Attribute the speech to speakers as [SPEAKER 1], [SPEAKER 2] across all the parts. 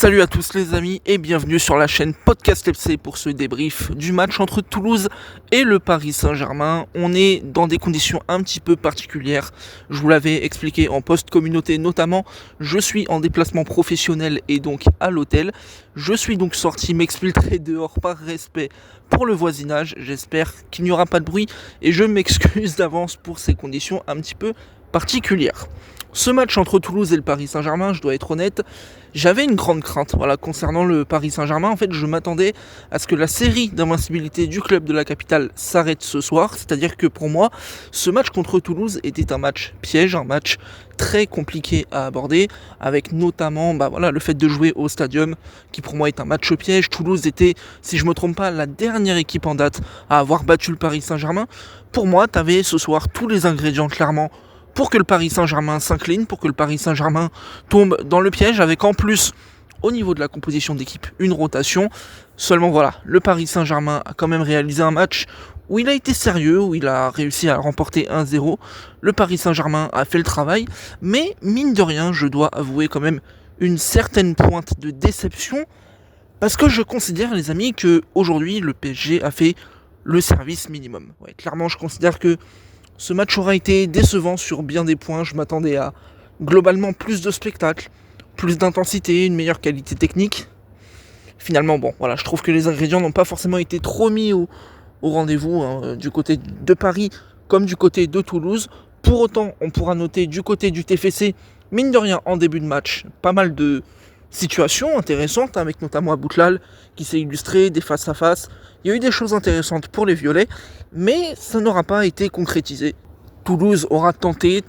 [SPEAKER 1] Salut à tous les amis et bienvenue sur la chaîne Podcast FC pour ce débrief du match entre Toulouse et le Paris Saint-Germain. On est dans des conditions un petit peu particulières. Je vous l'avais expliqué en post-communauté notamment. Je suis en déplacement professionnel et donc à l'hôtel. Je suis donc sorti m'exfiltrer dehors par respect pour le voisinage. J'espère qu'il n'y aura pas de bruit et je m'excuse d'avance pour ces conditions un petit peu particulières. Ce match entre Toulouse et le Paris Saint-Germain, je dois être honnête, j'avais une grande crainte concernant le Paris Saint-Germain. En fait, je m'attendais à ce que la série d'invincibilité du club de la capitale s'arrête ce soir. C'est-à-dire que pour moi, ce match contre Toulouse était un match piège, un match très compliqué à aborder, avec notamment le fait de jouer au Stadium, qui pour moi est un match piège. Toulouse était, si je ne me trompe pas, la dernière équipe en date à avoir battu le Paris Saint-Germain. Pour moi, tu avais ce soir tous les ingrédients clairement pour que le Paris Saint-Germain s'incline, pour que le Paris Saint-Germain tombe dans le piège, avec en plus, au niveau de la composition d'équipe, une rotation. Seulement le Paris Saint-Germain a quand même réalisé un match où il a été sérieux, où il a réussi à remporter 1-0. Le Paris Saint-Germain a fait le travail, mais mine de rien, je dois avouer quand même une certaine pointe de déception, parce que je considère, les amis, que aujourd'hui le PSG a fait le service minimum. Clairement, je considère que ce match aura été décevant sur bien des points. Je m'attendais à globalement plus de spectacle, plus d'intensité, une meilleure qualité technique. Finalement, je trouve que les ingrédients n'ont pas forcément été trop mis au rendez-vous du côté de Paris comme du côté de Toulouse. Pour autant, on pourra noter du côté du TFC, mine de rien, en début de match, pas mal de situations intéressantes, avec notamment Aboutlal qui s'est illustré, des face-à-face. Il y a eu des choses intéressantes pour les Violets, mais ça n'aura pas été concrétisé. Toulouse aura tenté,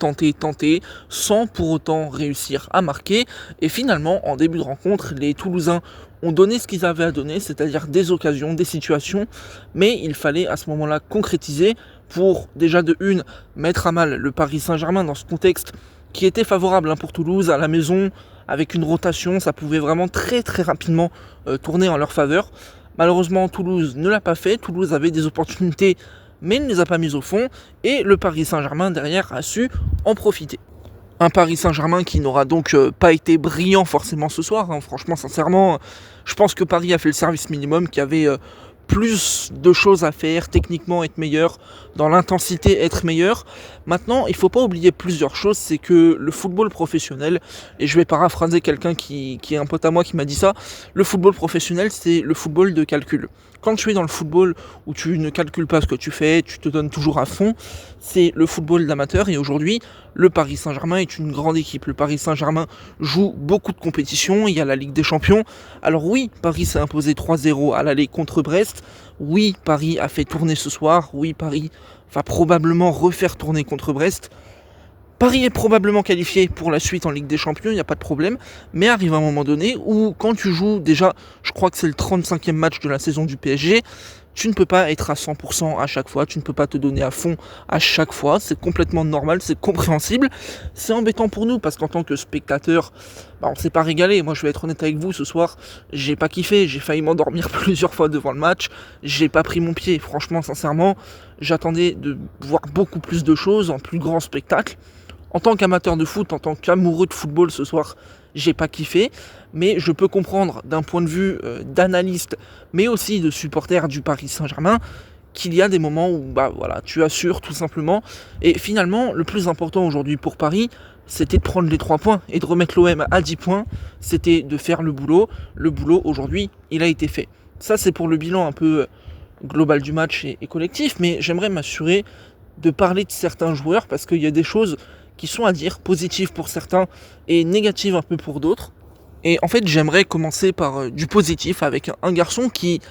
[SPEAKER 1] sans pour autant réussir à marquer. Et finalement, en début de rencontre, les Toulousains ont donné ce qu'ils avaient à donner, c'est-à-dire des occasions, des situations. Mais il fallait à ce moment-là concrétiser pour déjà de une, mettre à mal le Paris Saint-Germain dans ce contexte qui était favorable pour Toulouse à la maison, avec une rotation, ça pouvait vraiment très très rapidement tourner en leur faveur. Malheureusement, Toulouse ne l'a pas fait. Toulouse avait des opportunités, mais ne les a pas mises au fond. Et le Paris Saint-Germain, derrière, a su en profiter. Un Paris Saint-Germain qui n'aura donc pas été brillant forcément ce soir. Franchement, sincèrement, je pense que Paris a fait le service minimum, qui avait plus de choses à faire, techniquement être meilleur, dans l'intensité être meilleur. Maintenant, il ne faut pas oublier plusieurs choses, c'est que le football professionnel, et je vais paraphraser quelqu'un qui est un pote à moi qui m'a dit ça, le football professionnel, c'est le football de calcul. Quand tu es dans le football où tu ne calcules pas ce que tu fais, tu te donnes toujours à fond, c'est le football d'amateur. Et aujourd'hui, le Paris Saint-Germain est une grande équipe. Le Paris Saint-Germain joue beaucoup de compétitions. Il y a la Ligue des Champions. Alors oui, Paris s'est imposé 3-0 à l'aller contre Brest. Oui, Paris a fait tourner ce soir. Oui, Paris va probablement refaire tourner contre Brest. Paris est probablement qualifié pour la suite en Ligue des Champions, il n'y a pas de problème, mais arrive un moment donné où quand tu joues déjà, je crois que c'est le 35e match de la saison du PSG, tu ne peux pas être à 100% à chaque fois, tu ne peux pas te donner à fond à chaque fois, c'est complètement normal, c'est compréhensible. C'est embêtant pour nous parce qu'en tant que spectateur, on ne s'est pas régalé. Moi je vais être honnête avec vous, ce soir, j'ai pas kiffé, j'ai failli m'endormir plusieurs fois devant le match, j'ai pas pris mon pied, franchement, sincèrement, j'attendais de voir beaucoup plus de choses, en plus grand spectacle. En tant qu'amateur de foot, en tant qu'amoureux de football ce soir, j'ai pas kiffé, mais je peux comprendre d'un point de vue d'analyste, mais aussi de supporter du Paris Saint-Germain, qu'il y a des moments où tu assures tout simplement. Et finalement, le plus important aujourd'hui pour Paris, c'était de prendre les 3 points et de remettre l'OM à 10 points. C'était de faire le boulot. Le boulot, aujourd'hui, il a été fait. Ça, c'est pour le bilan un peu global du match et collectif, mais j'aimerais m'assurer de parler de certains joueurs parce qu'il y a des choses qui sont à dire, positives pour certains et négatives un peu pour d'autres. Et en fait, j'aimerais commencer par du positif avec un garçon qui,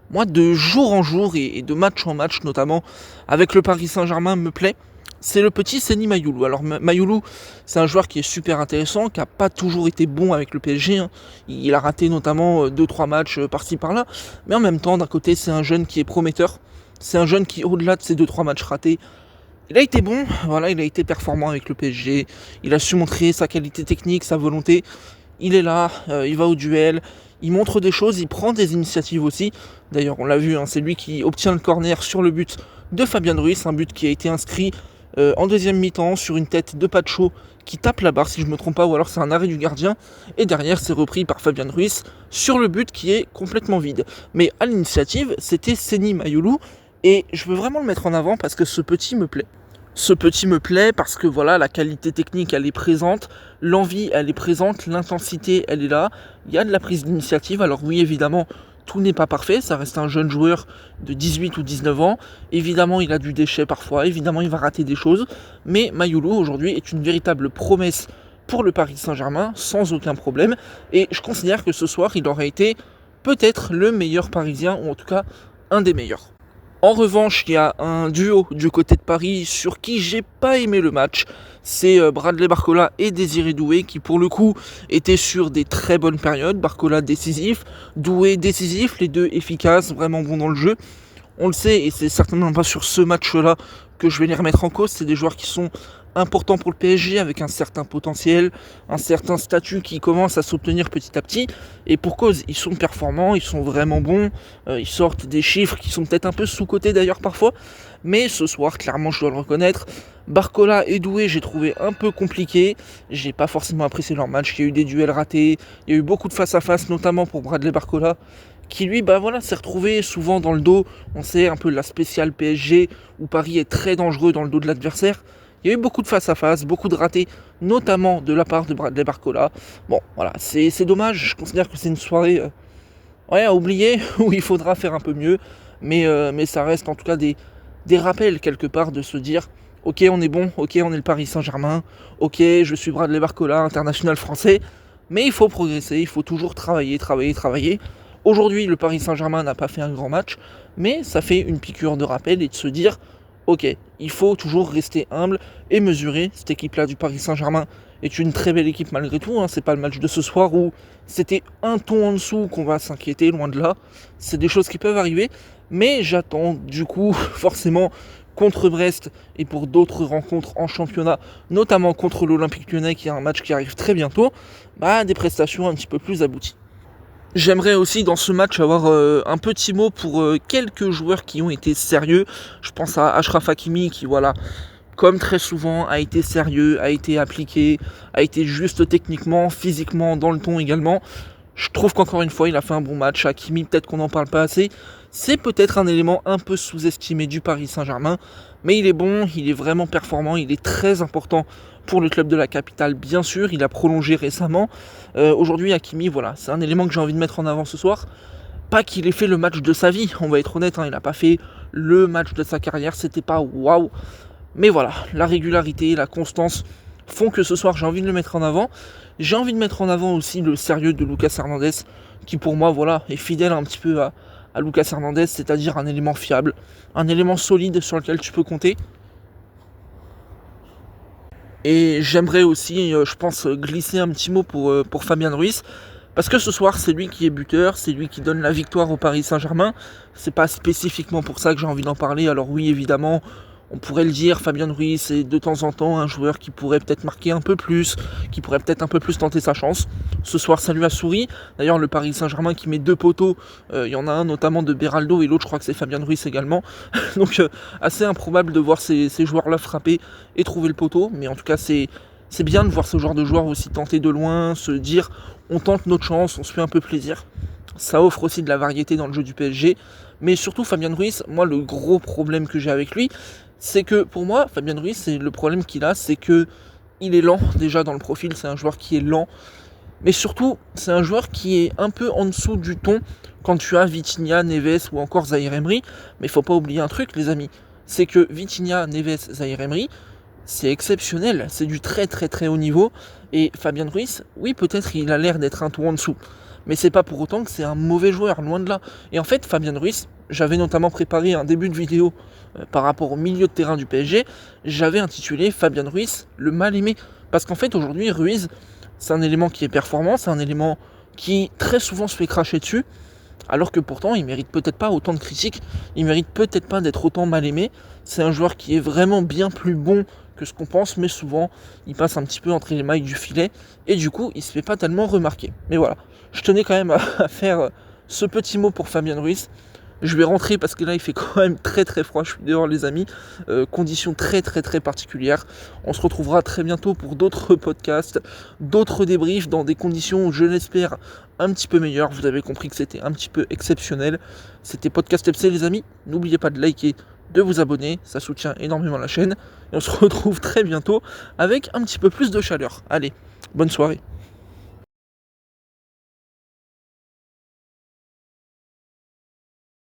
[SPEAKER 1] moi, de jour en jour et de match en match, notamment avec le Paris Saint-Germain, me plaît. C'est le petit Seny Mayulu. Alors Mayulu, c'est un joueur qui est super intéressant, qui n'a pas toujours été bon avec le PSG. Il a raté notamment 2-3 matchs par-ci par-là. Mais en même temps, d'un côté, c'est un jeune qui est prometteur. C'est un jeune qui, au-delà de ces 2-3 matchs ratés, il a été bon, il a été performant avec le PSG, il a su montrer sa qualité technique, sa volonté, il est là, il va au duel, il montre des choses, il prend des initiatives aussi. D'ailleurs, on l'a vu, c'est lui qui obtient le corner sur le but de Fabien Ruiz, un but qui a été inscrit en deuxième mi-temps sur une tête de Pacho qui tape la barre si je me trompe pas, ou alors c'est un arrêt du gardien, et derrière c'est repris par Fabian Ruiz sur le but qui est complètement vide. Mais à l'initiative, c'était Seny Mayulu, et je veux vraiment le mettre en avant parce que ce petit me plaît. Ce petit me plaît parce que voilà, la qualité technique elle est présente, l'envie elle est présente, l'intensité elle est là, il y a de la prise d'initiative. Alors oui, évidemment, tout n'est pas parfait, ça reste un jeune joueur de 18 ou 19 ans, évidemment il a du déchet parfois, évidemment il va rater des choses, mais Mayulu aujourd'hui est une véritable promesse pour le Paris Saint-Germain sans aucun problème, et je considère que ce soir il aurait été peut-être le meilleur Parisien, ou en tout cas un des meilleurs. En revanche, il y a un duo du côté de Paris sur qui j'ai pas aimé le match. C'est Bradley Barcola et Désiré Doué qui pour le coup étaient sur des très bonnes périodes. Barcola décisif, Doué décisif, les deux efficaces, vraiment bons dans le jeu. On le sait, et c'est certainement pas sur ce match-là que je vais les remettre en cause. C'est des joueurs qui sont importants pour le PSG, avec un certain potentiel, un certain statut qui commence à s'obtenir petit à petit. Et pour cause, ils sont performants, ils sont vraiment bons, ils sortent des chiffres qui sont peut-être un peu sous-cotés d'ailleurs parfois. Mais ce soir, clairement, je dois le reconnaître, Barcola et Doué, j'ai trouvé un peu compliqué. J'ai pas forcément apprécié leur match. Il y a eu des duels ratés, il y a eu beaucoup de face-à-face, notamment pour Bradley Barcola, qui lui s'est retrouvé souvent dans le dos. On sait un peu la spéciale PSG où Paris est très dangereux dans le dos de l'adversaire. Il y a eu beaucoup de face-à-face, beaucoup de ratés, notamment de la part de Bradley Barcola. Bon, voilà, c'est dommage. Je considère que c'est une soirée à oublier, où il faudra faire un peu mieux. Mais ça reste en tout cas des rappels quelque part de se dire ok, on est bon, ok, on est le Paris Saint-Germain, ok, je suis Bradley Barcola, international français. Mais il faut progresser, il faut toujours travailler. Aujourd'hui, le Paris Saint-Germain n'a pas fait un grand match, mais ça fait une piqûre de rappel et de se dire ok, il faut toujours rester humble et mesurer. Cette équipe-là du Paris Saint-Germain est une très belle équipe malgré tout. C'est pas le match de ce soir où c'était un ton en dessous qu'on va s'inquiéter, loin de là. C'est des choses qui peuvent arriver, mais j'attends du coup forcément contre Brest et pour d'autres rencontres en championnat, notamment contre l'Olympique Lyonnais qui est un match qui arrive très bientôt, des prestations un petit peu plus abouties. J'aimerais aussi dans ce match avoir un petit mot pour quelques joueurs qui ont été sérieux. Je pense à Achraf Hakimi qui comme très souvent a été sérieux, a été appliqué, a été juste techniquement, physiquement, dans le ton également. Je trouve qu'encore une fois il a fait un bon match. Hakimi, peut-être qu'on n'en parle pas assez, c'est peut-être un élément un peu sous-estimé du Paris Saint-Germain, mais il est bon, il est vraiment performant, il est très important pour le club de la capitale, bien sûr. Il a prolongé récemment. Aujourd'hui, Hakimi, c'est un élément que j'ai envie de mettre en avant ce soir. Pas qu'il ait fait le match de sa vie, on va être honnête, il n'a pas fait le match de sa carrière, c'était pas waouh. Mais voilà, la régularité, la constance font que ce soir j'ai envie de le mettre en avant. J'ai envie de mettre en avant aussi le sérieux de Lucas Hernandez, qui pour moi est fidèle un petit peu à Lucas Hernandez, c'est-à-dire un élément fiable, un élément solide sur lequel tu peux compter. Et j'aimerais aussi, je pense, glisser un petit mot pour Fabian Ruiz. Parce que ce soir, c'est lui qui est buteur, c'est lui qui donne la victoire au Paris Saint-Germain. C'est pas spécifiquement pour ça que j'ai envie d'en parler. Alors oui, évidemment, on pourrait le dire, Fabian Ruiz, c'est de temps en temps un joueur qui pourrait peut-être marquer un peu plus, qui pourrait peut-être un peu plus tenter sa chance. Ce soir, ça lui a souri. D'ailleurs, le Paris Saint-Germain qui met 2 poteaux, il y en a un notamment de Beraldo et l'autre, je crois que c'est Fabian Ruiz également. Donc, assez improbable de voir ces joueurs-là frapper et trouver le poteau. Mais en tout cas, c'est bien de voir ce genre de joueurs aussi tenter de loin, se dire on tente notre chance, on se fait un peu plaisir. Ça offre aussi de la variété dans le jeu du PSG. Mais surtout, Fabian Ruiz, moi, le gros problème que j'ai avec lui, c'est que pour moi, Fabian Ruiz, c'est le problème qu'il a, c'est que il est lent déjà dans le profil, c'est un joueur qui est lent, mais surtout, c'est un joueur qui est un peu en dessous du ton quand tu as Vitinha, Neves ou encore Zahir Emery. Mais il faut pas oublier un truc, les amis, c'est que Vitinha, Neves, Zahir Emery, c'est exceptionnel, c'est du très très très haut niveau, et Fabian Ruiz, oui, peut-être il a l'air d'être un ton en dessous, mais c'est pas pour autant que c'est un mauvais joueur, loin de là. Et en fait, Fabian Ruiz, j'avais notamment préparé un début de vidéo par rapport au milieu de terrain du PSG, j'avais intitulé Fabian Ruiz, le mal aimé. Parce qu'en fait, aujourd'hui, Ruiz, c'est un élément qui est performant, c'est un élément qui très souvent se fait cracher dessus, alors que pourtant, il mérite peut-être pas autant de critiques, il mérite peut-être pas d'être autant mal aimé. C'est un joueur qui est vraiment bien plus bon que ce qu'on pense, mais souvent, il passe un petit peu entre les mailles du filet, et du coup, il se fait pas tellement remarquer. Mais voilà, je tenais quand même à faire ce petit mot pour Fabian Ruiz. Je vais rentrer parce que là il fait quand même très très froid, je suis dehors les amis, conditions très très très particulières. On se retrouvera très bientôt pour d'autres podcasts, d'autres débriefs dans des conditions, je l'espère, un petit peu meilleures. Vous avez compris que c'était un petit peu exceptionnel. C'était Podcast FC les amis, n'oubliez pas de liker, de vous abonner, ça soutient énormément la chaîne. Et on se retrouve très bientôt avec un petit peu plus de chaleur. Allez, bonne soirée.